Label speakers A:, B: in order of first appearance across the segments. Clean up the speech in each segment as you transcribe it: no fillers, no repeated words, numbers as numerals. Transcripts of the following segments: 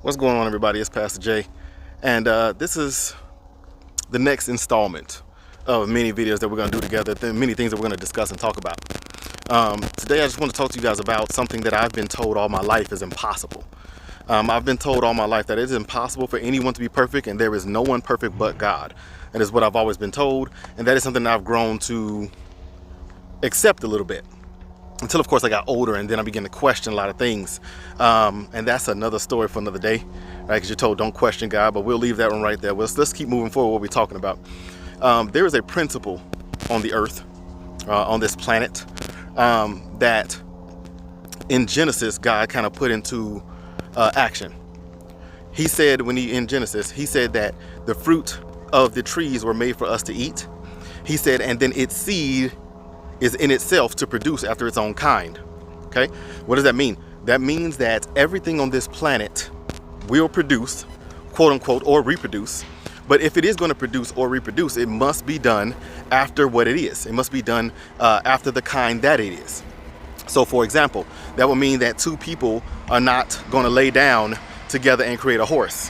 A: What's going on, everybody? It's Pastor Jay, and this is the next installment of many videos that we're going to do together, many things that we're going to discuss and talk about. Today I just want to talk to you guys about something that I've been told all my life is impossible. I've been told all my life that it is impossible for anyone to be perfect, and there is no one perfect but God. That is what I've always been told, and that is something that I've grown to accept a little bit. Until, of course, I got older, and then I began to question a lot of things. And that's another story for another day, right? Because you're told don't question God, but we'll leave that one right there. Let's keep moving forward what we're talking about. There is a principle on the earth, on this planet, that in Genesis, God kind of put into action. He said, in Genesis, he said that the fruit of the trees were made for us to eat. He said, and then its seed is in itself to produce after its own kind. Okay, what does that mean? That means that everything on this planet will produce, quote unquote, or reproduce. But if it is going to produce or reproduce, it must be done after what it is. It must be done after the kind that it is. So, for example, that would mean that two people are not going to lay down together and create a horse.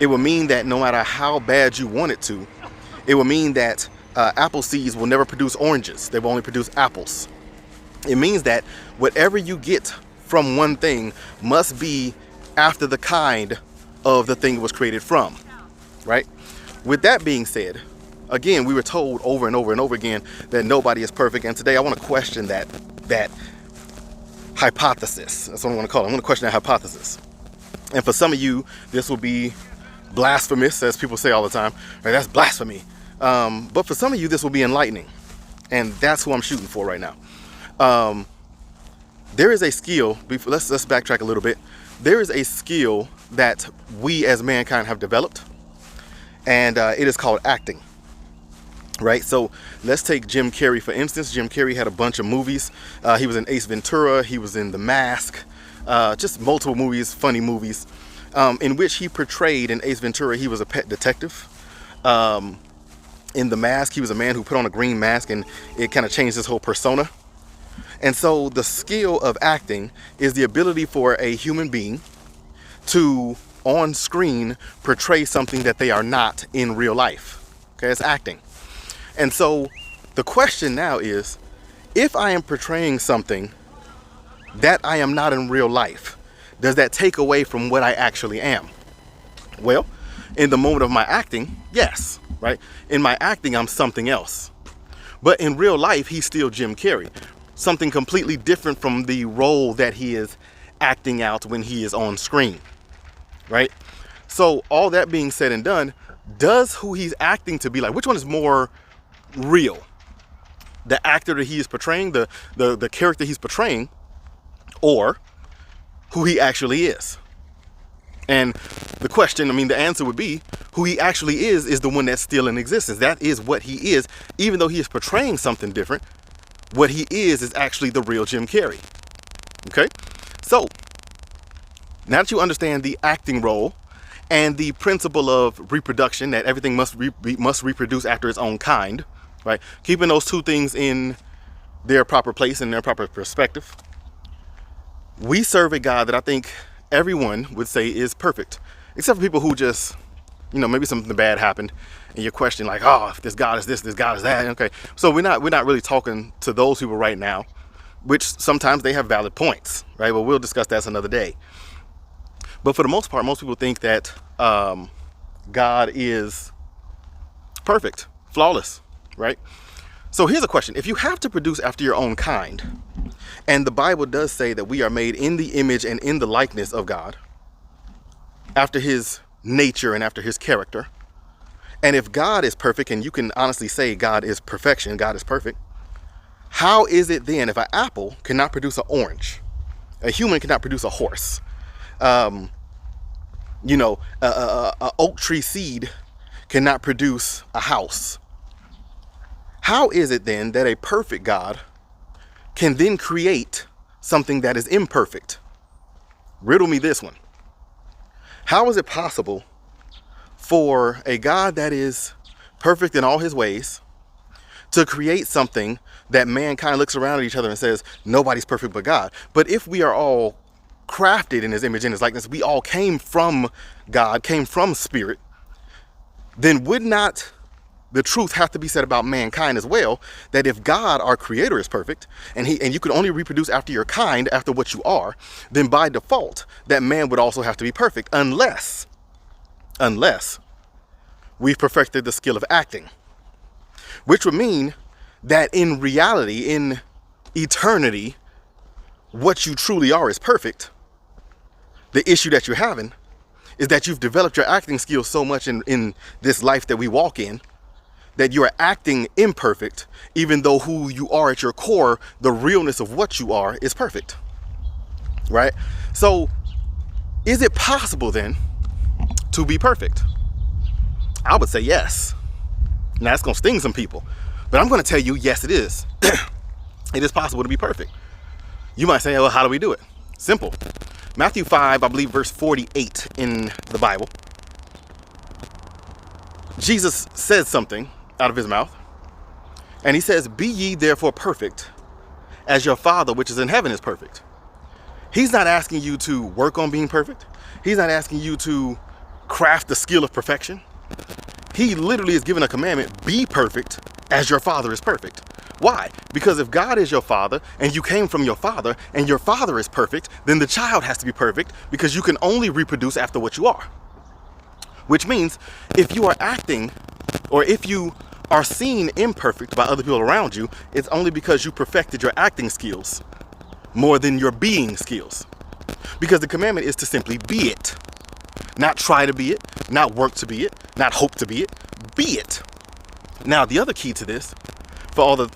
A: It would mean that no matter how bad you want it to, it would mean that apple seeds will never produce oranges. They will only produce apples. It means that whatever you get from one thing must be after the kind of the thing it was created from, right? With that being said, again, we were told over and over and over again that nobody is perfect. And today I want to question that hypothesis. That's what I want to call it. I want to question that hypothesis. And for some of you, this will be blasphemous, as people say all the time. Right? That's blasphemy. But for some of you, this will be enlightening, and that's who I'm shooting for right now. There is a skill. Let's backtrack a little bit. There is a skill that we as mankind have developed, and it is called acting. Right. So let's take Jim Carrey for instance. Jim Carrey had a bunch of movies. He was in Ace Ventura. He was in The Mask. Just multiple movies, funny movies, in which he portrayed. In Ace Ventura, he was a pet detective. In The Mask, he was a man who put on a green mask, and it kind of changed his whole persona. And so the skill of acting is the ability for a human being to, on screen, portray something that they are not in real life. Okay, it's acting. And so the question now is, if I am portraying something that I am not in real life, does that take away from what I actually am? Well, in the moment of my acting, yes. Right? In my acting, I'm something else. But in real life, he's still Jim Carrey. Something completely different from the role that he is acting out when he is on screen. Right? So all that being said and done, does who he's acting to be like, which one is more real? The actor that he is portraying, the character he's portraying, or who he actually is? And the answer would be, who he actually is the one that's still in existence. That is what he is. Even though he is portraying something different, what he is actually the real Jim Carrey. Okay? So, now that you understand the acting role and the principle of reproduction, that everything must reproduce after its own kind, right? Keeping those two things in their proper place and their proper perspective, we serve a God that I think everyone would say is perfect, except for people who just, maybe something bad happened and you're questioning like, oh, if this God is this God is that. Okay, so we're not really talking to those people right now, which sometimes they have valid points, right? But we'll discuss that another day. But for the most part, most people think that God is perfect, flawless, right? So here's a question. If you have to produce after your own kind, and the Bible does say that we are made in the image and in the likeness of God, after his nature and after his character, and if God is perfect, and you can honestly say God is perfection, God is perfect, how is it then if an apple cannot produce an orange, a human cannot produce a horse, a oak tree seed cannot produce a house? How is it then that a perfect God can then create something that is imperfect? Riddle me this one. How is it possible for a God that is perfect in all his ways to create something that mankind looks around at each other and says, nobody's perfect but God? But if we are all crafted in his image and his likeness, we all came from God, came from spirit, then would not the truth have to be said about mankind as well, that if God, our creator, is perfect, and you can only reproduce after your kind, after what you are, then by default, that man would also have to be perfect, unless we've perfected the skill of acting, which would mean that in reality, in eternity, what you truly are is perfect. The issue that you're having is that you've developed your acting skills so much in this life that we walk in, that you are acting imperfect, even though who you are at your core, the realness of what you are, is perfect, right? So is it possible then to be perfect? I would say yes. Now that's gonna sting some people, but I'm gonna tell you, yes, it is. It is possible to be perfect. You might say, well, how do we do it? Simple. Matthew 5, I believe verse 48 in the Bible. Jesus says something out of his mouth, and he says, be ye therefore perfect as your Father which is in heaven is perfect. He's not asking you to work on being perfect. He's not asking you to craft the skill of perfection. He literally is giving a commandment, be perfect as your Father is perfect. Why? Because if God is your Father and you came from your Father and your Father is perfect, then the child has to be perfect, because you can only reproduce after what you are. Which means if you are acting, or if you are seen imperfect by other people around you, it's only because you perfected your acting skills more than your being skills. Because the commandment is to simply be it. Not try to be it, not work to be it, not hope to be it. Be it. Now, the other key to this, for all the,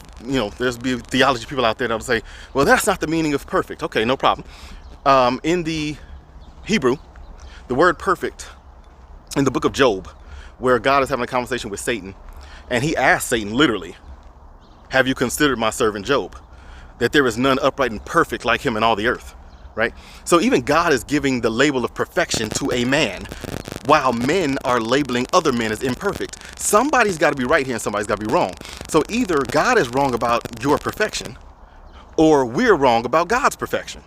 A: there's be theology people out there that'll say, well, that's not the meaning of perfect. Okay, no problem. In the Hebrew, the word perfect, in the book of Job, where God is having a conversation with Satan, and he asked Satan literally, have you considered my servant Job, that there is none upright and perfect like him in all the earth, right? So even God is giving the label of perfection to a man, while men are labeling other men as imperfect. Somebody's got to be right here and somebody's got to be wrong. So either God is wrong about your perfection, or we're wrong about God's perfection.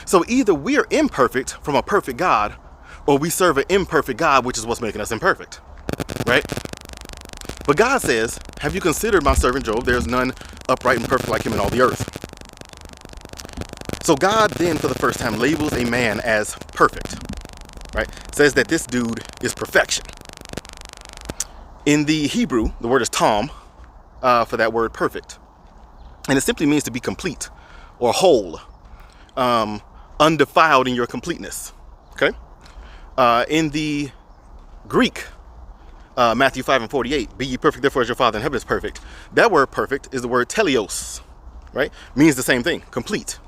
A: So either we're imperfect from a perfect God, or we serve an imperfect God, which is what's making us imperfect, right? But God says, have you considered my servant Job? There's none upright and perfect like him in all the earth. So God then, for the first time, labels a man as perfect, right? Says that this dude is perfection. In the Hebrew, the word is tam, for that word perfect. And it simply means to be complete or whole, undefiled in your completeness, okay? In the Greek, Matthew 5 and 48, be ye perfect therefore as your Father in heaven is perfect. That word perfect is the word teleos, right? Means the same thing, complete.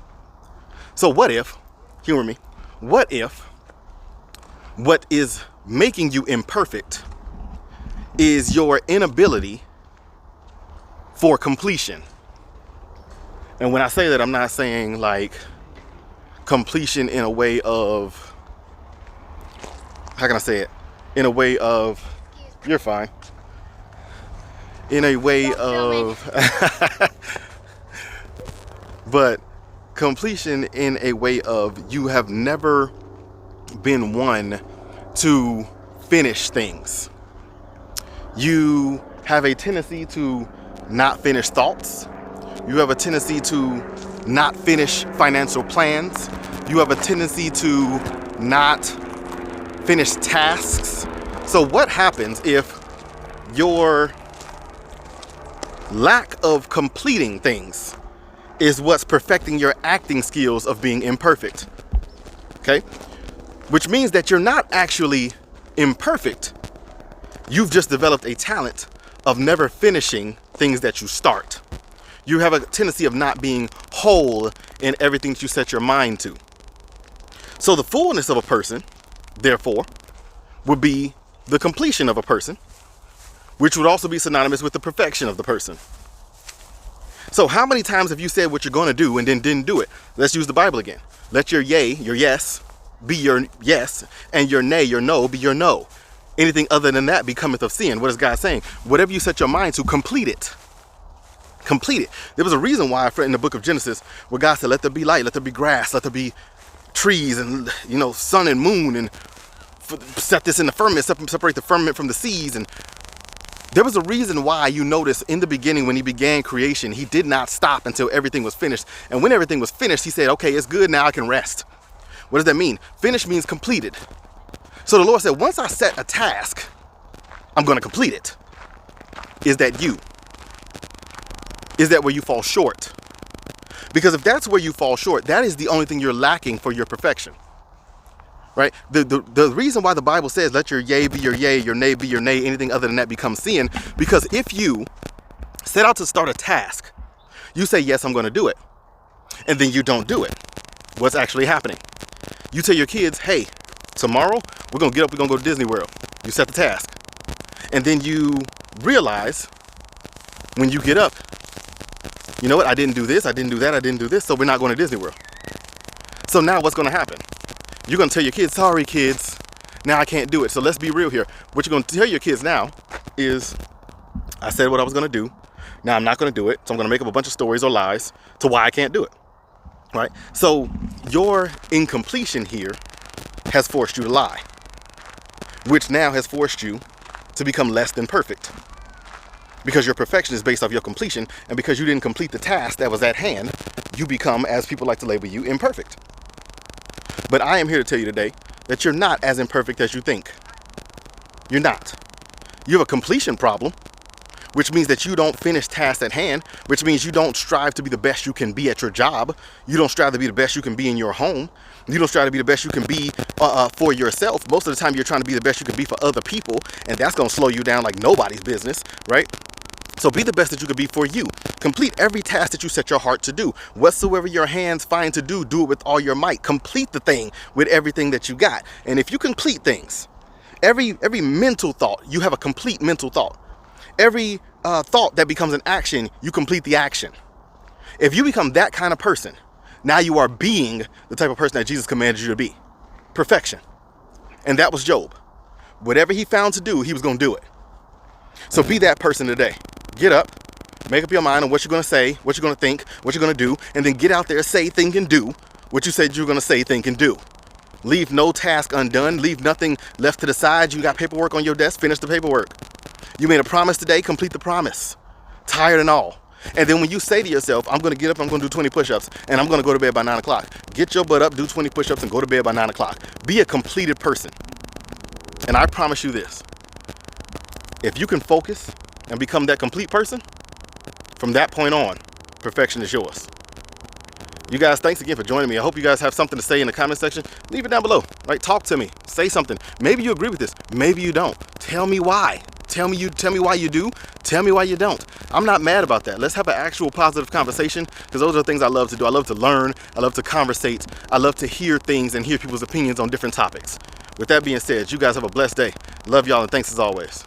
A: So what if, humor me, what if what is making you imperfect is your inability for completion? And when I say that, I'm not saying like completion in a way of, how can I say it? In a way of, you're fine. In a way of, but completion in a way of you have never been one to finish things. You have a tendency to not finish thoughts. You have a tendency to not finish financial plans. You have a tendency to not finish tasks. So what happens if your lack of completing things is what's perfecting your acting skills of being imperfect? Okay? Which means that you're not actually imperfect. You've just developed a talent of never finishing things that you start. You have a tendency of not being whole in everything that you set your mind to. So the fullness of a person, therefore, would be the completion of a person, which would also be synonymous with the perfection of the person. So how many times have you said what you're going to do and then didn't do it? Let's use the Bible again. Let your yea, your yes, be your yes, and your nay, your no, be your no. Anything other than that becometh of sin. What is God saying? Whatever you set your mind to, complete it. Complete it. There was a reason why in the book of Genesis, where God said, let there be light, let there be grass, let there be trees and, sun and moon, and set this in the firmament, separate the firmament from the seas. And there was a reason why you notice in the beginning when he began creation, he did not stop until everything was finished. And when everything was finished, he said, okay, it's good, now I can rest. What does that mean? Finished means completed. So the Lord said, once I set a task, I'm going to complete it. Is that you? Is that where you fall short? Because if that's where you fall short, that is the only thing you're lacking for your perfection. Right? The reason why the Bible says, let your yea be your yea, your nay be your nay, anything other than that becomes sin, because if you set out to start a task, you say, yes, I'm going to do it, and then you don't do it, what's actually happening? You tell your kids, hey, tomorrow we're going to get up, we're going to go to Disney World. You set the task. And then you realize when you get up, you know what, I didn't do this, I didn't do that, I didn't do this, so we're not going to Disney World. So now what's going to happen? You're going to tell your kids, sorry kids, now I can't do it. So let's be real here. What you're going to tell your kids now is, I said what I was going to do. Now I'm not going to do it. So I'm going to make up a bunch of stories or lies to why I can't do it. Right? So your incompletion here has forced you to lie, which now has forced you to become less than perfect. Because your perfection is based off your completion, and because you didn't complete the task that was at hand, you become, as people like to label you, imperfect. But I am here to tell you today that you're not as imperfect as you think. You're not. You have a completion problem, which means that you don't finish tasks at hand, which means you don't strive to be the best you can be at your job. You don't strive to be the best you can be in your home. You don't strive to be the best you can be for yourself. Most of the time you're trying to be the best you can be for other people, and that's going to slow you down like nobody's business, right? So be the best that you can be for you. Complete every task that you set your heart to do. Whatsoever your hands find to do, do it with all your might. Complete the thing with everything that you got. And if you complete things, every mental thought, you have a complete mental thought. Every thought that becomes an action, you complete the action. If you become that kind of person, now you are being the type of person that Jesus commanded you to be. Perfection. And that was Job. Whatever he found to do, he was going to do it. So be that person today. Get up, make up your mind on what you're going to say, what you're going to think, what you're going to do, and then get out there, say, think, and do what you said you were going to say, think, and do. Leave no task undone. Leave nothing left to the side. You got paperwork on your desk, finish the paperwork. You made a promise today, complete the promise. Tired and all. And then when you say to yourself, I'm going to get up, I'm going to do 20 push-ups, and I'm going to go to bed by 9 o'clock. Get your butt up, do 20 push-ups, and go to bed by 9 o'clock. Be a completed person. And I promise you this. If you can focus and become that complete person, from that point on, perfection is yours. You guys, thanks again for joining me. I hope you guys have something to say in the comment section. Leave it down below. Like, talk to me. Say something. Maybe you agree with this. Maybe you don't. Tell me why. Tell me why you do. Tell me why you don't. I'm not mad about that. Let's have an actual positive conversation, because those are the things I love to do. I love to learn. I love to conversate. I love to hear things and hear people's opinions on different topics. With that being said, you guys have a blessed day. Love y'all, and thanks as always.